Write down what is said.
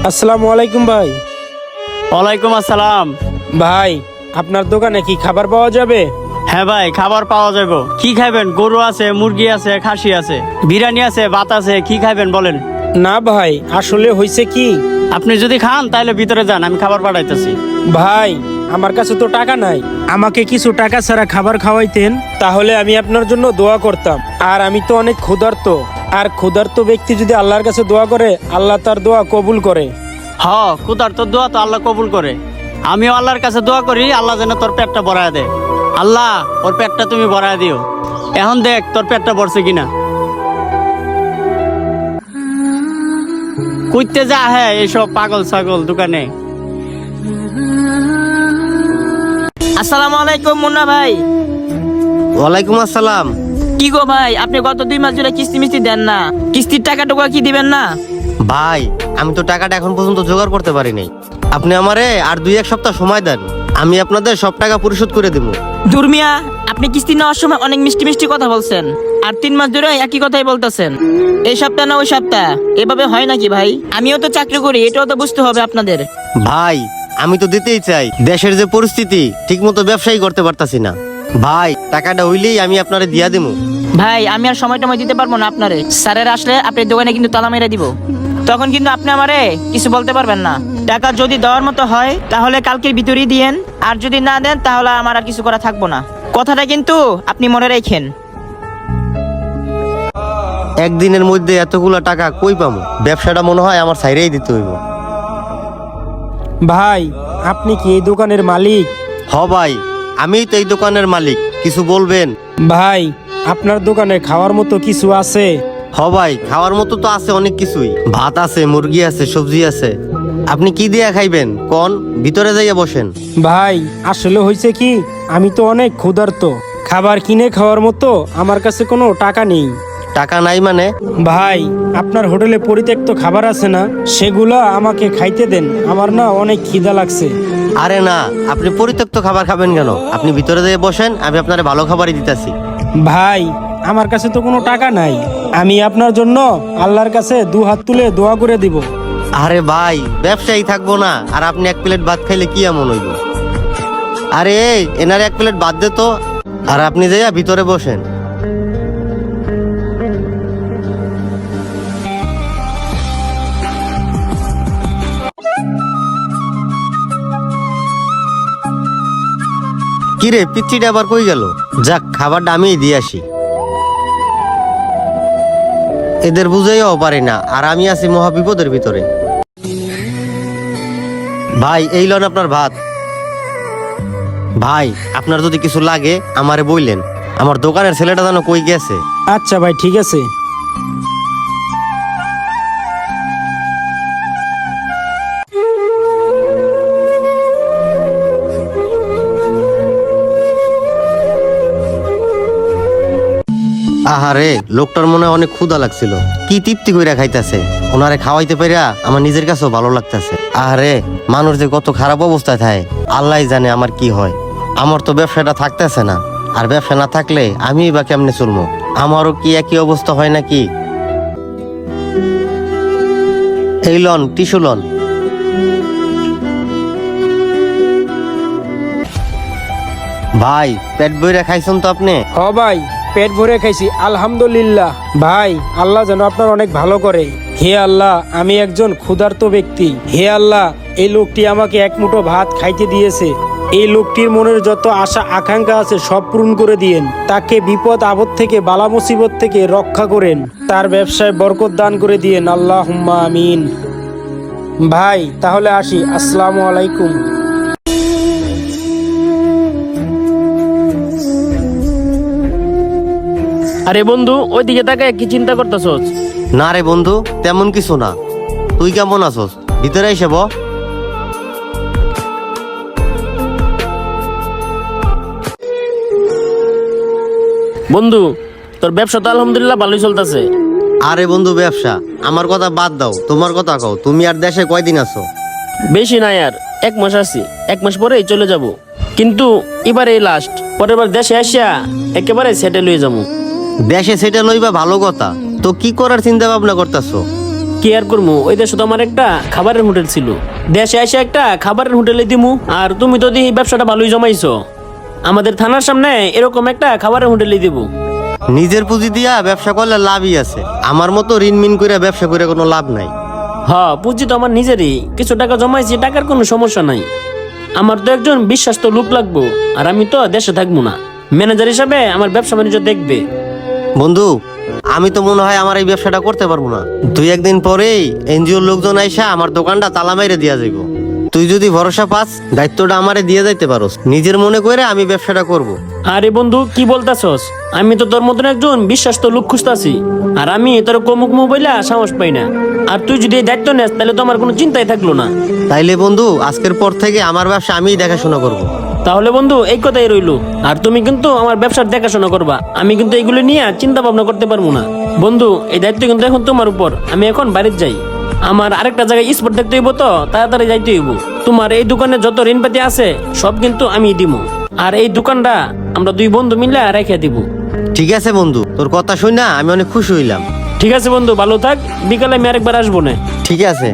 আসসালামু আলাইকুম ভাই। ওয়ালাইকুম আসসালাম। ভাই আপনার দোকানে কি খাবার পাওয়া যাবে? হ্যাঁ ভাই, খাবার পাওয়া যাবে। কি খাবেন? গরু আছে, মুরগি আছে, খাসি আছে, বিরিয়ানি আছে, ভাত আছে। কি খাবেন বলেন? না ভাই, আসলে হয়েছে কি, আপনি যদি খান তাহলে ভিতরে যান, আমি খাবার পাঠাইতেছি। ভাই আমার কাছে তো টাকা নাই, আমাকে কিছু টাকা ছাড়া খাবার খাওয়াইতেন তাহলে আমি আপনার জন্য দোয়া করতাম। আর আমি তো অনেক ক্ষুধার্ত, আর ক্ষুধার্ত ব্যক্তি যদি আল্লাহর কাছে দোয়া করে আল্লাহ তার দোয়া কবুল করে। ক্ষুধার্ত দোয়া তো আল্লাহ কবুল করে। আমিও আল্লাহর কাছে দোয়া করি, আল্লাহ যেন তোর পেটটা ভরায় দেয়। আল্লাহ ওর পেটটা তুমি ভরায় দিও। এখন দেখ তোর পেটটা ভরছে কিনা। কইতে যা হ্যাঁ এইসব পাগল ছাগল দোকানে। আসসালামু আলাইকুম মুন্না ভাই। ওয়ালাইকুম আসসালাম। কি গো ভাই, আপনি গত 2 মাস ধরে কিস্তি মিস্তি দেন না, কিস্তির টাকা টুকা কি দিবেন না? ভাই আমি তো টাকাটা এখন পর্যন্ত জোগাড় করতে পারি নাই। আপনি আমারে আর 2-1 সপ্তাহ সময় দেন, আমি আপনাদের সব টাকা পরিশোধ করে দেবো। দুর্মিয়া, আপনি কিস্তি নেওয়ার সময় অনেক মিষ্টি মিষ্টি কথা বলছেন, আর 3 মাস ধরে একই কথাই বলতেছেন। এই সপ্তাহ না ওই সপ্তাহ, এভাবে হয় নাকি ভাই? আমিও তো চাকরি করি, এটাও তো বুঝতে হবে আপনাদের। ভাই আমি তো দিতেই চাই, দেশের যে পরিস্থিতি ঠিক মতো ব্যবসায়ী করতে পারতাছি না। ভাই টাকাটা হইলেই আমি আপনারে দিয়া দেবো। ভাই আমি আর সময় টময় দিতে পারবো না আপনারে। স্যারের আসলে আপনার দোকানে কিন্তু তালা মেরে দিব, তখন কিন্তু আপনি আমারে কিছু বলতে পারবেন না। টাকা যদি দেওয়ার মতো হয় তাহলে কালকের ভিতরেই দিয়েন, আর যদি না দেন তাহলে আমার আর কিছু করা থাকবো না। কথাটা কিন্তু আপনি মনে রাখেন। একদিনের মধ্যে এতগুলা টাকা কই পামু? ব্যবসাটা মনে হয় আমার সাইরেই দিতে হইব। ভাই আপনি কি এই দোকানের মালিক? ভাই আমিই তো এই দোকানের মালিক, কিছু বলবেন? ভাই আপনার দোকানে খাওয়ার মতো কিছু আছে? ভাই খাওয়ার মতো তো আছে অনেক কিছুই, ভাত আছে, মুরগি আছে, সবজি আছে। আপনি কি দিয়া খাইবেন কোন? ভিতরে যাইয়া বসেন। ভাই আসলে হয়েছে কি, আমি তো অনেক ক্ষুধার্ত, খাবার কিনে খাওয়ার মতো আমার কাছে কোনো টাকা নেই। টাকা নাই মানে? ভাই আপনার হোটেলে পরিত্যক্ত খাবার আছে না, সেগুলো আমাকে খাইতে দেন, আমার না অনেক খিদা লাগছে। আরে না, আপনি পরিত্যক্ত খাবার খাবেন কেন? আপনি ভিতরে যেয়ে বসেন, আমি আপনারে ভালো খাবারই দিতেছি। ভাই আমার কাছে তো কোনো টাকা নাই, আমি আপনার জন্য আল্লাহর কাছে 2 হাত তুলে দোয়া করে দিব। আরে ভাই ব্যবসায়ী থাকবো না, আর আপনি 1 প্লেট ভাত খাইলে কি এমন হইব? আরে এনারে 1 প্লেট ভাত দে তো, আর আপনি যাইয়া ভিতরে বসেন। কিরে পিচ্চিটা আবার কই গেল? যাক খাবারটা আমিই দিয়ে আসি। এদের বুঝাইও পারি না, আর আমি আছি মহা বিপদের ভিতরে। ভাই এই লন আপনার ভাত। ভাই আপনার যদি কিছু লাগে আমারে বইলেন, আমার দোকানের ছেলেটা যেন কই গেছে। আচ্ছা ভাই ঠিক আছে। আহারে লোকটার মনে হয় অনেক ক্ষুধা লাগছিল, কি তৃপ্তি কইরা খাইতেছে। ওনারে খাওয়াইতে পারিয়া আমার নিজের কাছেও ভালো লাগতেছে। আহারে মানুষ যে কত খারাপ অবস্থায় থাকে আল্লাহ জানে আমার কি হয়। আমার তো ব্যবসাটা থাকতেছে না, আর ব্যবসা না থাকলে আমি বা কেমনে চলবো? আমারও কি একই অবস্থা হয় নাকি? এই লন টিস্যু লন। ভাই পেট বইরা খাইছেন তো আপনি? ভাই পেট ভরে খাইছি আলহামদুলিল্লাহ। ভাই আল্লাহ যেন আপনার অনেক ভালো করে। হে আল্লাহ, আমি একজন ক্ষুধার্ত ব্যক্তি, হে আল্লাহ এই লোকটি আমাকে 1 মুঠো ভাত খাইতে দিয়েছে, এই লোকটির মনের যত আশা আকাঙ্ক্ষা আছে সব পূরণ করে দিয়েন, তাকে বিপদ আপদ থেকে বালা মুসিবত থেকে রক্ষা করেন, তার ব্যবসায় বরকত দান করে দিয়েন, আল্লাহুম্মা আমিন। ভাই তাহলে আসি, আসসালামু আলাইকুম। আরে বন্ধু, ওইদিকে তাকায় কি চিন্তা করতেছস? না রে বন্ধু, তেমন কিছু না। তুই কেমন আছস? ভিতরে এসে ব। বন্ধু, তোর ব্যবসা তো আলহামদুলিল্লাহ ভালোই চলতেছে। আরে বন্ধু ব্যবসা আমার কথা বাদ দাও, তোমার কথা কও। তুমি আর দেশে কয়দিন আছো? বেশি নাই, আর 1 মাস আছি, 1 মাস পরেই চলে যাব। কিন্তু এবার এই লাস্ট, পরের বার দেশে আসিয়া একেবারে সেটেল হয়ে যাবো। দেশে সেটেল হইবা ভালো কথা, তো কি করার চিন্তা ভাবনা করতেছো? কি আর করবো, ওই দেশে তো আমার একটা খাবারের হোটেল ছিল, দেশে এসে একটা খাবারের হোটেলে দিমু। আর তুমি তো দেখি ব্যবসাটা ভালোই জমাইছো, আমাদের থানার সামনে এরকম একটা খাবারের হোটেলে দিব। নিজের পুঁজি দিয়া ব্যবসা করলে লাভই আছে, আমার মতো ঋণ মিন করে ব্যবসা করে কোনো লাভ নাই। হ্যাঁ, পুঁজি তো আমার নিজেরই, কিছু টাকা জমাইছি, টাকার কোনো সমস্যা নাই। আমার তো একজন বিশ্বাস্ত লোক লাগবো, আর আমি তো দেশে থাকবো না, ম্যানেজার হিসাবে আমার ব্যবসা বাণিজ্য দেখবে। বন্ধু, আমি তো মনে হয় আমার এই ব্যবসাটা করতে পারবো না। 2-1 দিন পরেই এনজিওর লোকজন আইসা আমার দোকানটা তালা মাইরে দিয়া যাইব। তুই যদি ভরসা পাস, দায়িত্বটা আমারে দিয়ে যাইতে পারোস, নিজের মনে করে আমি ব্যবসাটা করব। আরে বন্ধু, কি বলতাছস? আমি তো তোর মতন একজন বিশ্বাস্ত লোক খুঁজতাছি, আর আমি তোর কমুক মোবাইলে সাহস পাই না। আর তুই যদি এই দায়িত্ব নেস, তাহলে তো আমার কোনো চিন্তাই থাকলো না। তাইলে বন্ধু, আজকের পর থেকে আমার ব্যবসা আমিই দেখাশোনা করব। তাহলে বন্ধু, এই কথাই রইলো। আর তুমি কিন্তু আমার ব্যবসার দেখাশোনা করবা, আমি কিন্তু এইগুলো নিয়ে চিন্তা ভাবনা করতে পারবো না। বন্ধু, এই দায়িত্ব কিন্তু এখন তোমার উপর। আমি এখন বাড়িতে যাই, আমার আরেকটা জায়গায় স্পট দেখতে হইব, তো তাড়াতাড়ি যাইতে হইব। তোমার এই দোকানে যত ঋণপাতি আছে সব কিন্তু আমি দিব, আর এই দোকানটা আমরা 2 বন্ধু মিলে রেখে দিব। ঠিক আছে বন্ধু, তোর কথা শুই না আমি অনেক খুশি হইলাম। ঠিক আছে বন্ধু, ভালো থাক, বিকালে আমি আরেকবার আসবো না। ঠিক আছে।